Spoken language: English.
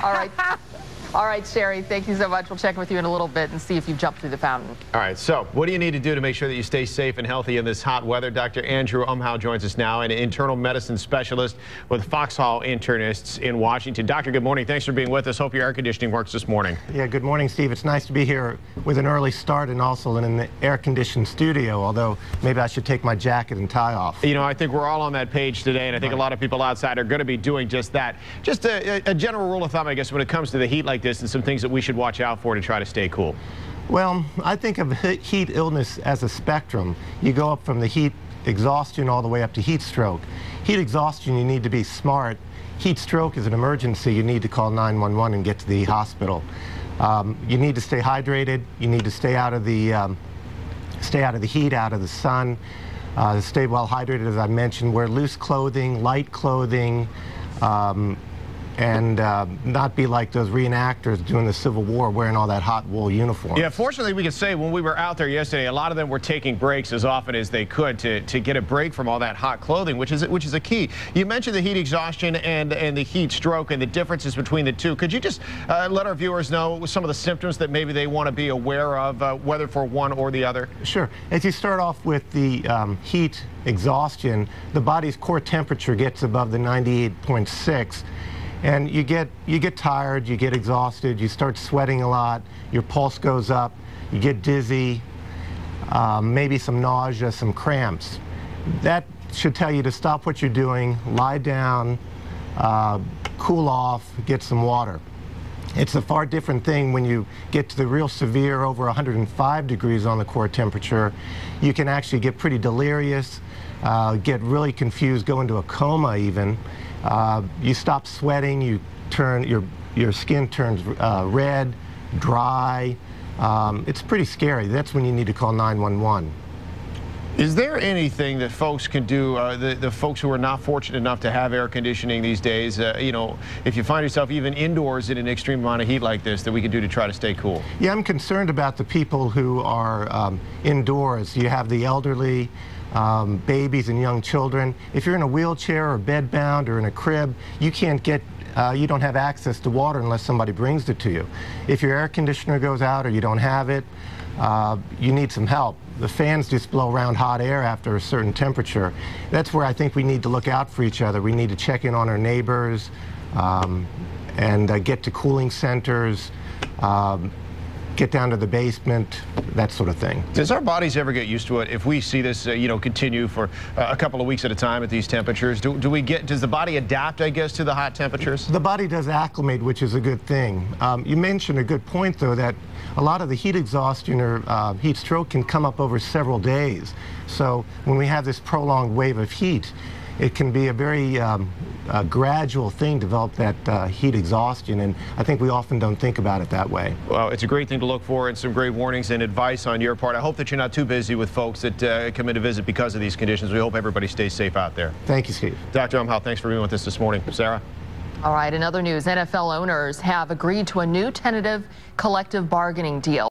All right. All right, Sherry, thank you so much. We'll check with you in a little bit and see if you've jumped through the fountain. All right, so what do you need to do to make sure that you stay safe and healthy in this hot weather? Dr. Andrew Umhau joins us now, an internal medicine specialist with Foxhall Internists in Washington. Doctor, good morning. Thanks for being with us. Hope your air conditioning works this morning. Yeah, good morning, Steve. It's nice to be here with an early start and also in an air-conditioned studio, although maybe I should take my jacket and tie off. You know, I think we're all on that page today, and I think a lot of people outside are going to be doing just that. Just a general rule of thumb, I guess, when it comes to the heat like this and some things that we should watch out for to try to stay cool. Well, I think of heat illness as a spectrum. You go up from the heat exhaustion all the way up to heat stroke. Heat exhaustion, you need to be smart. Heat stroke is an emergency. You need to call 911 and get to the hospital. You need to stay hydrated. You need to stay out of the heat, out of the sun. Stay well hydrated, as I mentioned. Wear loose clothing, light clothing, and not be like those reenactors during the Civil War wearing all that hot wool uniform. Yeah, fortunately we can say when we were out there yesterday, a lot of them were taking breaks as often as they could to get a break from all that hot clothing, which is a key. You mentioned the heat exhaustion and the heat stroke and the differences between the two. Could you just let our viewers know some of the symptoms that maybe they want to be aware of, whether for one or the other? Sure. As you start off with the heat exhaustion, the body's core temperature gets above the 98.6. And you get tired, you get exhausted, you start sweating a lot, your pulse goes up, you get dizzy, maybe some nausea, some cramps. That should tell you to stop what you're doing, lie down, cool off, get some water. It's a far different thing when you get to the real severe, over 105 degrees on the core temperature. You can actually get pretty delirious, get really confused, go into a coma even. You stop sweating, you turn, your skin turns red, dry. It's pretty scary. That's when you need to call 911. Is there anything that folks can do, the folks who are not fortunate enough to have air conditioning these days, you know, if you find yourself even indoors in an extreme amount of heat like this, that we can do to try to stay cool? Yeah, I'm concerned about the people who are indoors. You have the elderly, babies and young children. If you're in a wheelchair or bedbound or in a crib, you can't get, you don't have access to water unless somebody brings it to you. If your air conditioner goes out or you don't have it, you need some help. The fans just blow around hot air after a certain temperature. That's where I think we need to look out for each other. We need to check in on our neighbors and get to cooling centers, get down to the basement, that sort of thing. Does our bodies ever get used to it? If we see this, you know, continue for a couple of weeks at a time at these temperatures, does the body adapt, I guess, to the hot temperatures? The body does acclimate, which is a good thing. You mentioned a good point, though, that a lot of the heat exhaustion or heat stroke can come up over several days. So when we have this prolonged wave of heat, it can be a very gradual thing, develop that heat exhaustion, and I think we often don't think about it that way. Well, it's a great thing to look for and some great warnings and advice on your part. I hope that you're not too busy with folks that come in to visit because of these conditions. We hope everybody stays safe out there. Thank you, Steve. Dr. Umhau, thanks for being with us this morning. Sarah? All right, in other news, NFL owners have agreed to a new tentative collective bargaining deal.